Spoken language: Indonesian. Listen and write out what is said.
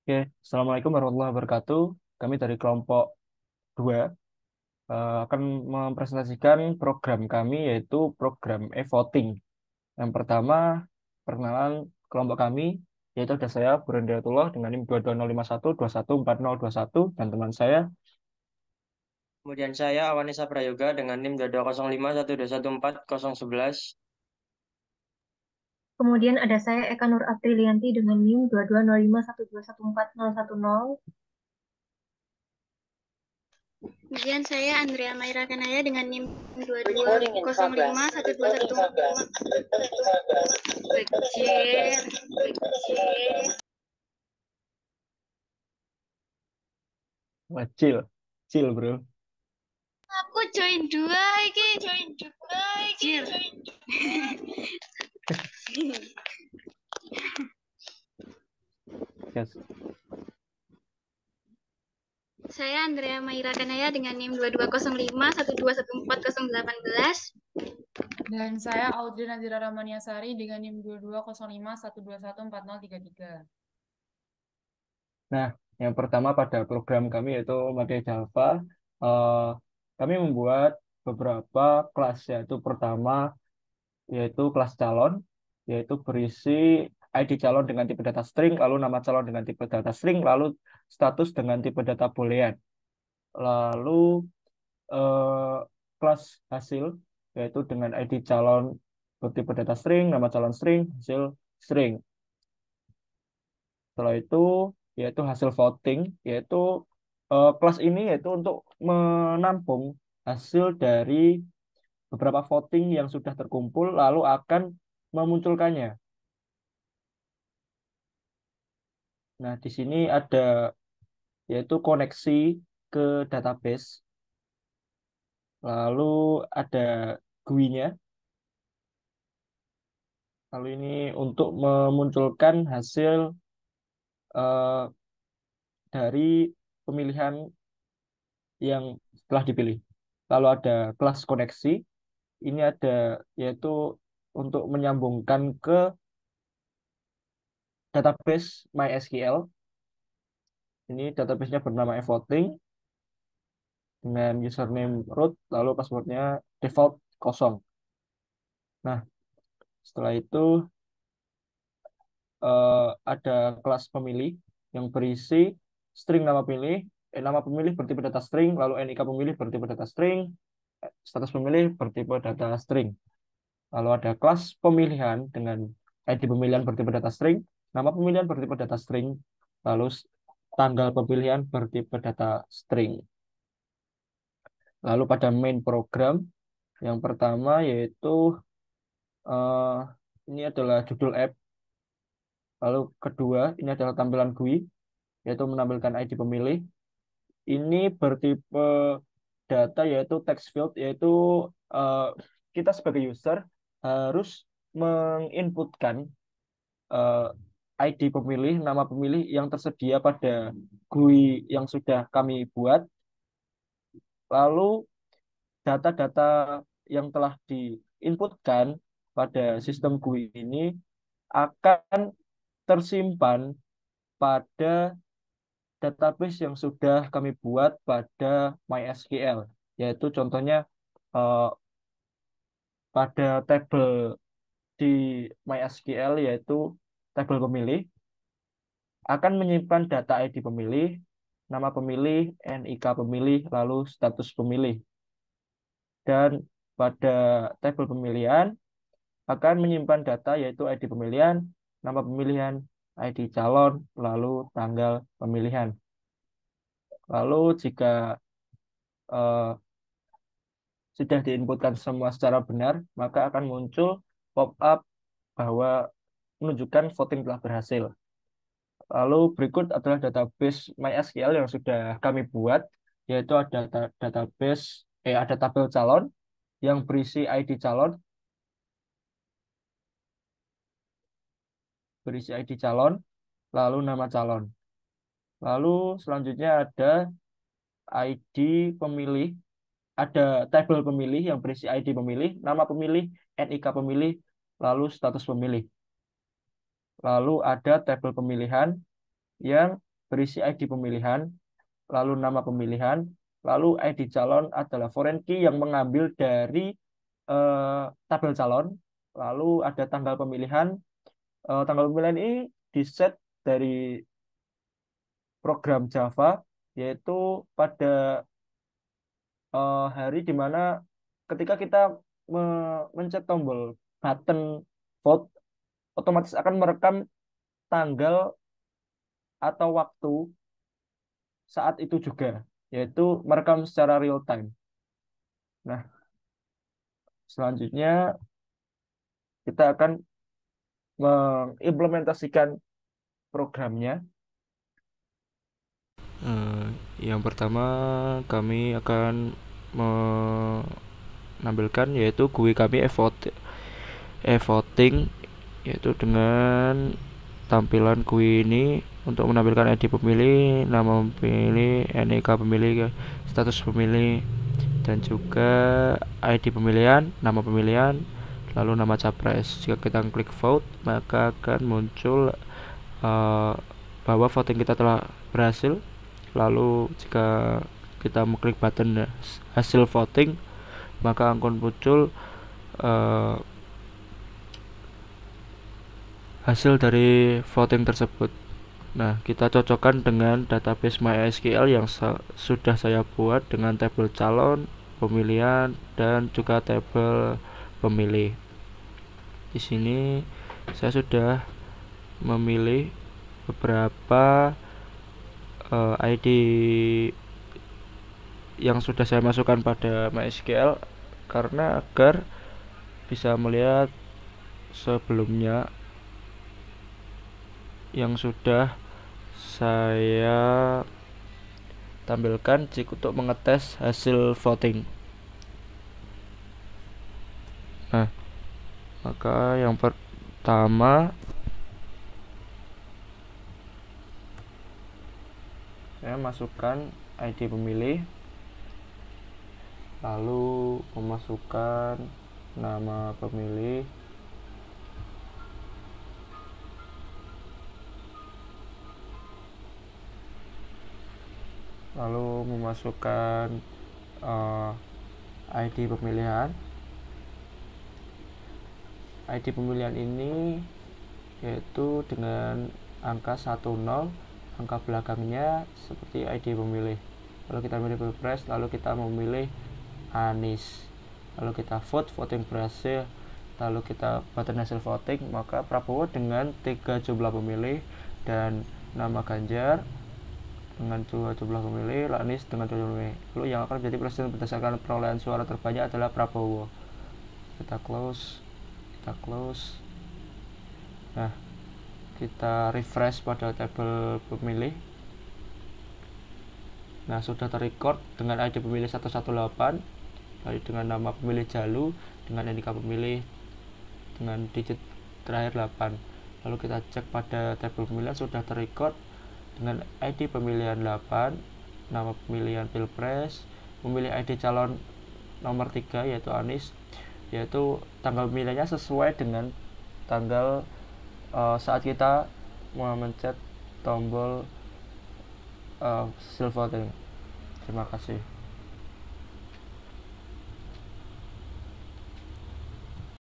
Oke, Assalamualaikum warahmatullahi wabarakatuh. Kami dari kelompok 2 akan mempresentasikan program kami yaitu program e-voting. Yang pertama, perkenalan kelompok kami yaitu ada saya Burhandiatullah dengan NIM 22051 2140021 dan teman saya. Kemudian saya Awanisa Prayoga dengan NIM 220512140111. Kemudian ada saya Eka Nur Aprilianti dengan NIM 2205121410. Kemudian saya Andrea Maira Kanaya dengan NIM 22051214. Belajar. Wajil, chill bro. Aku join dua iki. Jir. Yes. Saya Andrea Maira Kanaya dengan NIM 2205121418. Dan saya Audrey Nazira Ramaniasari dengan NIM 220512140333. Nah, yang pertama pada program kami yaitu Made Java. Eh, Kami membuat beberapa kelas, yaitu pertama yaitu kelas calon, yaitu berisi ID calon dengan tipe data string, lalu nama calon dengan tipe data string, lalu status dengan tipe data boolean. Lalu eh, kelas hasil, yaitu dengan ID calon bertipe data string, nama calon string, hasil string. Setelah itu yaitu hasil voting, yaitu kelas ini yaitu untuk menampung hasil dari beberapa voting yang sudah terkumpul lalu akan memunculkannya. Nah, di sini ada yaitu koneksi ke database, lalu ada GUI-nya, lalu ini untuk memunculkan hasil eh, dari pemilihan yang telah dipilih. Lalu ada kelas koneksi, ini ada yaitu untuk menyambungkan ke database MySQL. Ini databasenya bernama eVoting dengan username root, lalu passwordnya default kosong. Nah, setelah itu ada kelas pemilih yang berisi string nama pilih, nama pemilih bertipe data string, lalu NIK pemilih bertipe data string, status pemilih bertipe data string. Lalu ada kelas pemilihan dengan ID pemilihan bertipe data string, nama pemilihan bertipe data string, lalu tanggal pemilihan bertipe data string. Lalu pada main program yang pertama yaitu eh, ini adalah judul app. Lalu kedua ini adalah tampilan GUI yaitu menampilkan ID pemilih. Ini bertipe data yaitu text field, yaitu eh, kita sebagai user harus menginputkan eh, ID pemilih, nama pemilih yang tersedia pada GUI yang sudah kami buat. Lalu data-data yang telah diinputkan pada sistem GUI ini akan tersimpan pada database yang sudah kami buat pada MySQL, yaitu contohnya eh, pada tabel di MySQL yaitu tabel pemilih akan menyimpan data ID pemilih, nama pemilih, NIK pemilih, lalu status pemilih. Dan pada tabel pemilihan akan menyimpan data yaitu ID pemilihan, nama pemilihan, ID calon, lalu tanggal pemilihan. Lalu jika eh, sudah diinputkan semua secara benar, maka akan muncul pop-up bahwa menunjukkan voting telah berhasil. Lalu berikut adalah database MySQL yang sudah kami buat, yaitu ada database, ada tabel calon yang berisi ID calon, lalu nama calon. Lalu selanjutnya ada ID pemilih, ada tabel pemilih yang berisi ID pemilih, nama pemilih, NIK pemilih, lalu status pemilih. Lalu ada tabel pemilihan yang berisi ID pemilihan, lalu nama pemilihan, lalu ID calon adalah foreign key yang mengambil dari tabel calon, lalu ada tanggal pemilihan. Tanggal pemilihan ini diset dari program Java, yaitu pada hari di mana ketika kita mencet tombol button vote, otomatis akan merekam tanggal atau waktu saat itu juga, yaitu merekam secara real time. Nah, selanjutnya kita akan mengimplementasikan programnya. Yang pertama kami akan menampilkan yaitu GUI kami e-voting, yaitu dengan tampilan GUI ini untuk menampilkan ID pemilih, nama pemilih, NIK pemilih, status pemilih, dan juga ID pemilihan, nama pemilihan, lalu nama capres. Jika kita klik vote, maka akan muncul bahwa voting kita telah berhasil. Lalu jika kita mengklik button hasil voting, maka akan muncul hasil dari voting tersebut. Nah, kita cocokkan dengan database MySQL yang sudah saya buat dengan tabel calon, pemilihan, dan juga tabel pemilih. Di sini saya sudah memilih beberapa ID yang sudah saya masukkan pada MySQL karena agar bisa melihat sebelumnya yang sudah saya tampilkan jika untuk mengetes hasil voting. Nah, maka yang pertama saya masukkan ID pemilih, lalu memasukkan nama pemilih, lalu memasukkan ID pemilihan. ID pemilihan ini yaitu dengan angka 10, angka belakangnya seperti ID pemilih. Lalu kita pilih Pilpres, lalu kita memilih Anies, lalu kita voting berhasil, lalu kita button hasil voting, maka Prabowo dengan 3 jumlah pemilih dan nama Ganjar dengan 2 jumlah pemilih, Anies dengan 2 jumlah pemilih. Lalu yang akan menjadi presiden berdasarkan perolehan suara terbanyak adalah Prabowo. Kita close. Nah, kita refresh pada tabel pemilih. Nah, sudah terrecord dengan ID pemilih 118, lalu dengan nama pemilih Jalu, dengan NIK pemilih dengan digit terakhir 8. Lalu kita cek pada tabel pemilihan sudah terrecord dengan ID pemilihan 8, nama pemilihan Pilpres, memilih ID calon nomor 3 yaitu Anies, yaitu tanggal pemilihannya sesuai dengan tanggal saat kita memencet tombol hasil voting. Terima kasih.